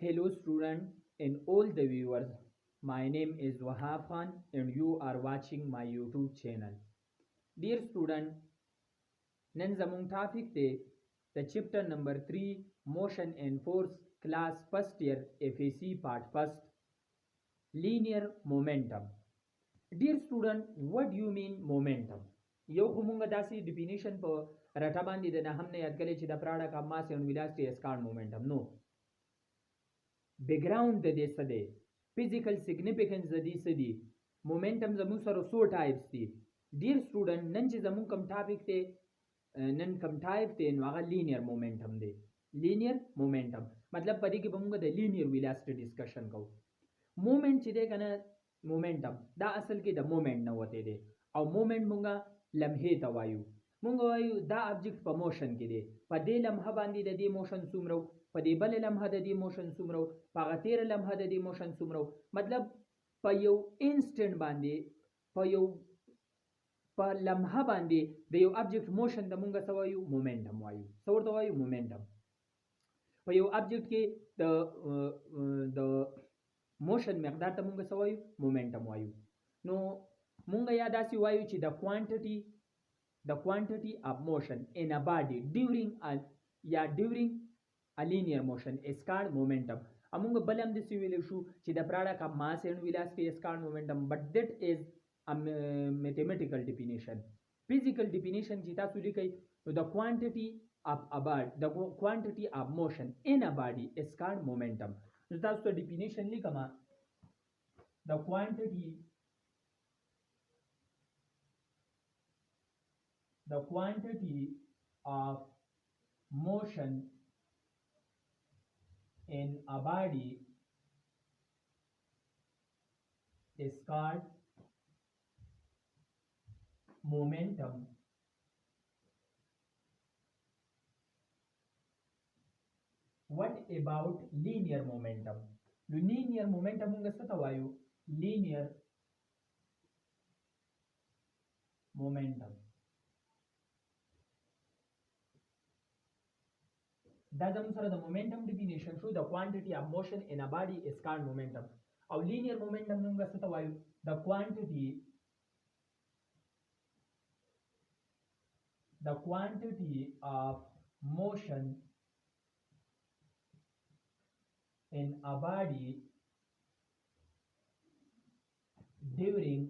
Hello student and all the viewers. My name is Wahab Khan and you are watching my YouTube channel. Dear student, nan zamung topic de the chapter number 3 Motion and Force class first year FAC part first linear momentum. Dear student, what do you mean momentum? یو خو مونږ داسې ډیفینیشن په رټه باندې د نه هم نه یاد کړی چې د پراډکټ اف ماس اینڈ ویلاسټي از کالډ مومنټم نو بیکګراوند د دې څه دی فزیکل سیګنیفیکنس د دې څه دی مومنټم زموږ سره څو ټایپس دي ډیر سټوډنټ نن چې زموږ کم ټاپک دی نن کم ټایپ دی نو هغه لینیر مومنټم دی لینیر مومنټم مطلب په دې کې به موږ د لینیر ویلاسټي ډسکشن کوو مومنټ چې دی کنه مومنټم دا اصل کې د مومنټ نه وته دی او مومنټ مونږه لمحې ته وایو مونږ وایو دا ابجیکټ په موشن کې دی په دې لمحه باندې د دې موشن څومره په دې بل لمحه د دې موشن څومره په هغه تیر لمحه د دې موشن څومره مطلب په یو انسټنټ باندې په لمحه باندې د یو ابجیکټ موشن د مونږه څه وایو مومنټم وایو څه ورته وایو مومنټم په یو ابجیکټ کې د موشن مقدار ته مونږه څه وایو مومنټم وایو نو مونږه یا داسې وایو چې the quantity of motion in a body during a linear motion is called momentum امونږ بل هم داسې ویلی شو چې the product of mass and velocity is called momentum but that is a mathematical definition physical definition چې تاسو لیکئ the quantity of motion in a body is called momentum نو تاسو ته definition لیکم the quantity of motion in a body is called momentum. What about linear momentum? Linear momentum moږ څه ته وایو linear momentum دا زموږ سره د مومنټم ډیفینیشن شو د کوانټیټي اف موشن ان ا باډي از کالډ مومنټم او لینیر مومنټم موږ څه ته وایو د کوانټیټي اف موشن ان ا باډي during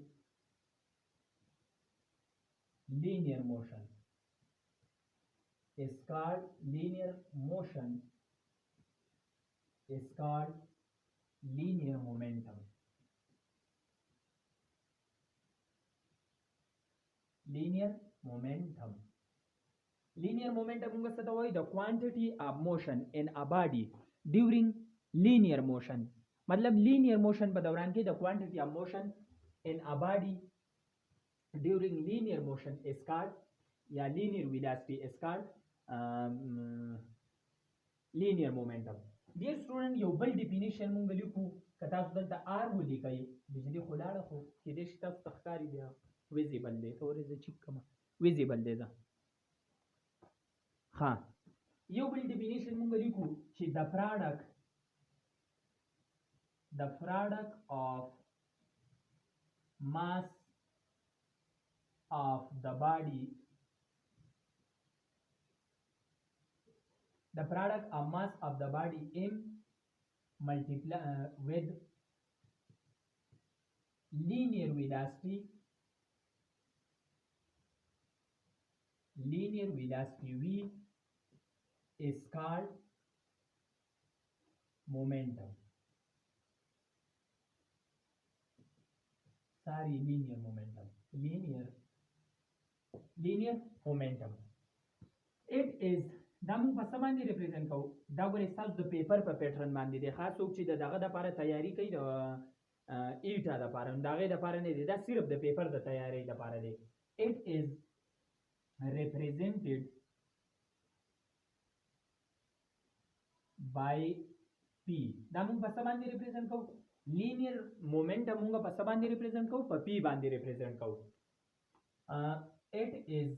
linear motion is called linear momentum. Linear momentum موږ څه ته وایو the quantity of motion in a body during linear motion مطلب linear motion په دوران کې the quantity of motion in a body during linear motion is called یا linear velocity is called linear momentum. Dear student یو بل ډیفینیشن مونږ لیکو که تاسو دلته آر ولیکئ بجلی خو لاړه خو کېدای شي تاسو ته ښکاري بیا ویزیبل دی ته ورې زه چیک کړم ویزیبل دی ده ها یو بل ډیفینیشن مونږ لیکو چې the product of mass of the body m multiply with linear velocity v is called momentum. Sorry, linear momentum. It is دا موږ په څه باندې ریپرزینټ کوو دا ګورئ ستاسو د پیپر په پیټرن باندې دی خاص څوک چې د دغه دپاره تیاری کوي د ایټا دپاره نو د هغې دپاره نه دی دا صرف د پیپر د تیاری دپاره دی it is represented by p دا موږ په څه باندې ریپرزینټ کوو لینیر مومنټم موږ په څه باندې ریپرزینټ کوو په پی باندې ریپرزینټ کوو it is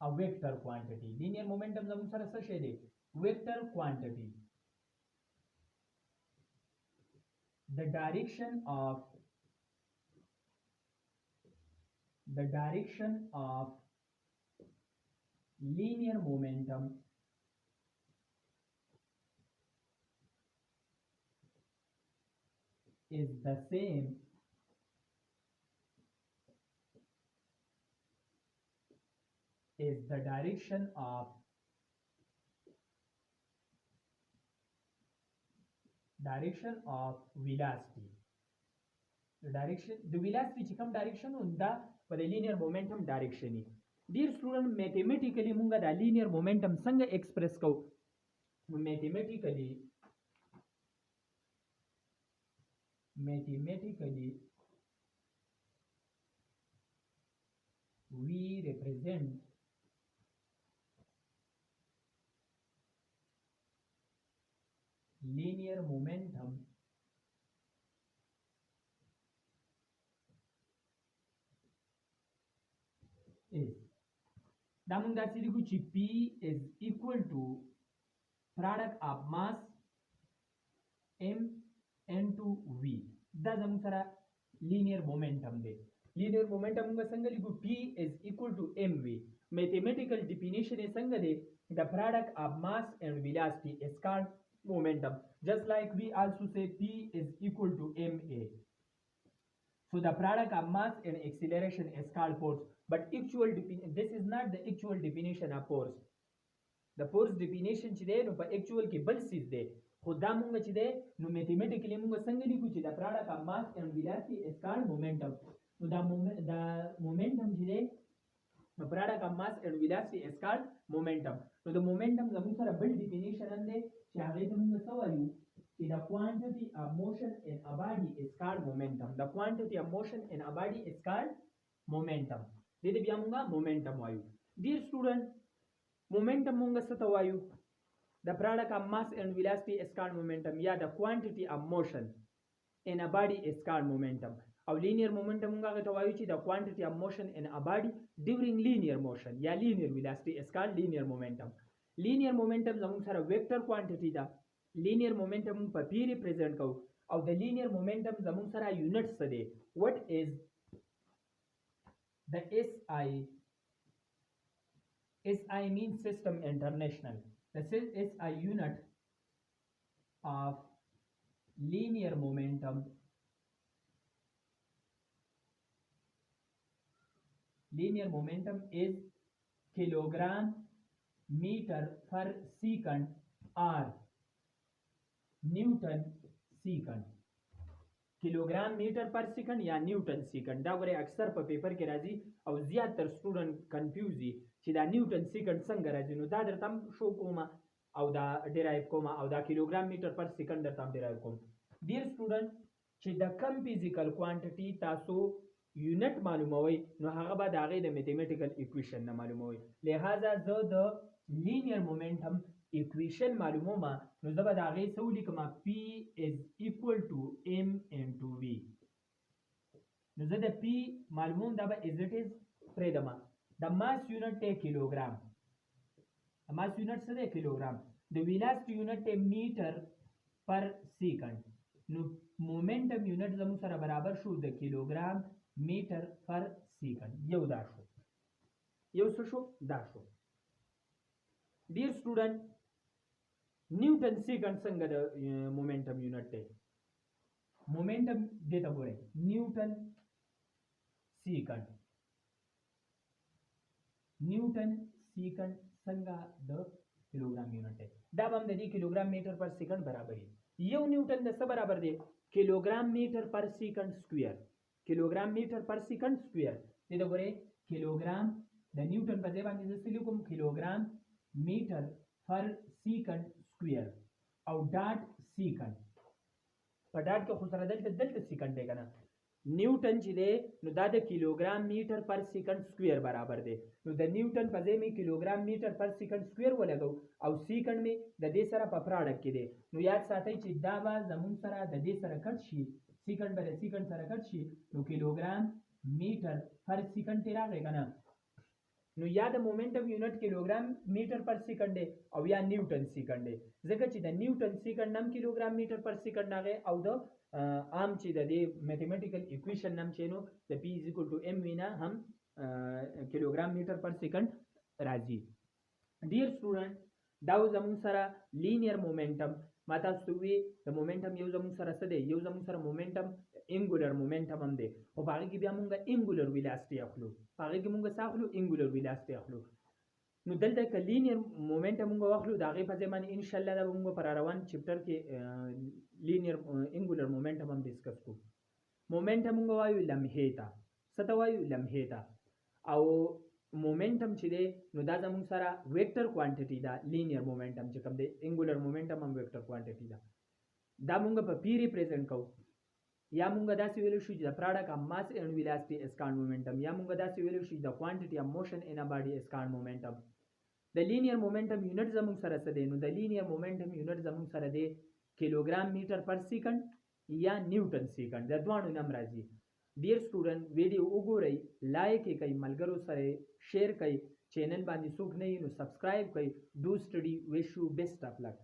a vector quantity. Linear momentum زموږ سره څه شی دی vector quantity the direction of linear momentum is the same as the direction of velocity. The velocity چې کوم direction دا په linear momentum direction دی. Dear student, mathematically مونږ دا linear momentum څنګه express کوو؟ mathematically we represent linear momentum is دا موږ داسې لیکو چې P is equal to product of mass M into V. دا زموږ سره linear momentum دی. linear momentum موږ څنګه لیکو؟ P is equal to mv. mathematical definition یې څنګه دی؟ the product of mass and velocity is called momentum. Just like we also say P is equal to ma. So the product of mass and acceleration is called force. But this is not the actual definition of force. The force definition چې دی نو په actual کې بل څیز دی. خو دا مونږ چې دی نو mathematically مونږ څنګه لیکو چې the product of mass and velocity is called momentum. نو دا momentum چې دی the product of mass and velocity is called momentum. نو د momentum زموږ سره بل definition هم دی چې هغې ته مونږ څه وایو چې the quantity of motion in a body is called momentum. The quantity of motion in a body is called momentum. دې ته بیا مونږ momentum وایو. Dear student, momentum مونږ څه ته وایو؟ The product of mass and velocity is called momentum. Yeah, the quantity of motion in a body is called momentum. Or linear momentum مونږ هغه ته وایو چې the quantity of motion in a body during linear motion یا linear velocity is called linear momentum. Linear momentum زموږ سره vector quantity ده. linear momentum په p represent کوو او the linear momentum زموږ سره units څه دی؟ What is the SI? SI means System International. The SI unit of linear momentum is kilogram meter per second or Newton second. Kilogram metre per second या newton second. دا غره اکثر په پیپر کې راځي او زیاتره سټوډنټ کنفیوز دي چې دا نیوټن سیکنډ څنګه راځي. نو دا درته شو کوم او دا ډیرایو کوم او دا کیلوګرام میټر پر سیکنډ درته ډیرایو کوم. ډیر سټوډنټ چې د کم فزیکل کوانټیټي تاسو یونټ معلوموي نو هغه به د هغې د میتھمیټیکل ایکویشن نه معلوموي. لہذا زه د لینیر مومنټم equation معلومه نو زه به د هغې څه ولیکم P is equal to m into v. نو زه د P معلوموم دا به as it is پرېږدم. د ماس یونټ دی کیلوګرام. د ماس یونټ څه دی؟ کیلوګرام. د ویلاسټي یونټ دی میټر پر سیکنډ. نو مومنټم یونټ زموږ سره برابر شو د کیلوګرام میټر پر سیکنډ. یو دا شو. یو څه شو؟ دا شو. ډیر سټوډنټ نیوټن سیکنډ څنګه د مومنټم یونټ دی؟ مومنټم دې ته ګورئ نیوټن سیکنډ. نیوټن سیکنډ څنګه د کیلوګرام یونټ دی؟ دا به هم د دې کیلوګرام میټر پر سیکنډ برابر وي. یو نیوټن د څه برابر دی؟ کیلوګرام میټر پر سیکنډ سکویر. کیلوګرام میټر پر سیکنډ سکویر. دې ته ګورئ کیلوګرام د نیوټن په ځای باندې زه څه لیکم؟ کیلوګرام میټر پر سیکنډ سکویر او ډاټ سیکنډ. په ډاټ کې خو سره دلته سیکنډ دی که نه. نیوټن چې دی نو دا د کیلوګرام میټر پر سیکنډ سکویر برابر دی. نو د نیوټن په ځای مې کیلوګرام میټر پر سیکنډ سکویر ولګو او سیکنډ مې د دې سره په پراډکټ کې دی. نو یاد ساتئ چې دا به زموږ سره د دې سره کټ شي. سیکنډ به د سیکنډ سره کټ شي نو کیلوګرام میټر پر سیکنډ تی راغی که نه. نو یا د مومنټم یونټ کیلوګرام میټر پر سیکنډ دی او یا نیوټن سیکنډ دی. ځکه چې د نیوټن سیکنډ نم کیلوګرام میټر پر سیکنډ راغی او د عام چې د دې میتھمیټیکل ایکویشن نم چې نو د پی از ایکوال ټو ام وی نه هم کیلوګرام میټر پر سیکنډ راځي. ډیر سټوډنټ دا زمون سره لینیر مومنټم ما تاسو ته وی د مومنټم یو زمون سره څه دی یو زمون سره مومنټم انګولر مومنټم هم دی او په هغه کې بیا مونږ انګولر ویلاسټي اخلو په هغه کې مونږ څه اخلو انګولر ویلاسټي اخلو. نو دلته ک لینیر مومنټم مونږ واخلو دا غي په ځمانه ان شاء الله دا مونږ پر روان چپټر کې لینیر انګولر مومنټم هم ډیسکس کو. مومنټم مونږ وایو لمحه تا څه وایو لمحه تا او مومنټم چې دی نو دا زموږ سره ویکټر کوانټیټي ده لینیر مومنټم چې کوم دی انګولر مومنټم هم ویکټر کوانټیټي ده دا مونږ په پی ریپرزینټ کوو یا مونږ داسې ویلو شو چې د پروډکټ اف ماس اینڈ ویلاسټي از کارډ مومنټم یا مونږ داسې ویلو شو چې د کوانټیټي اف موشن ان ا باډي از کارډ مومنټم. د لینیر مومنټم یونټ زموږ سره څه دی نو د لینیر مومنټم یونټ زموږ سره دی کیلوګرام میټر پر سیکنډ یا نیوټن سیکنډ د دوانو نم راځي. ډیر سټوډنټ ویډیو وګورئ لایک یې کړئ ملګرو سره شیر کړئ چینل باندې څوک نه یې نو سبسکرایب کړئ. ډو سټډي ویش یو بیسټ اف لک.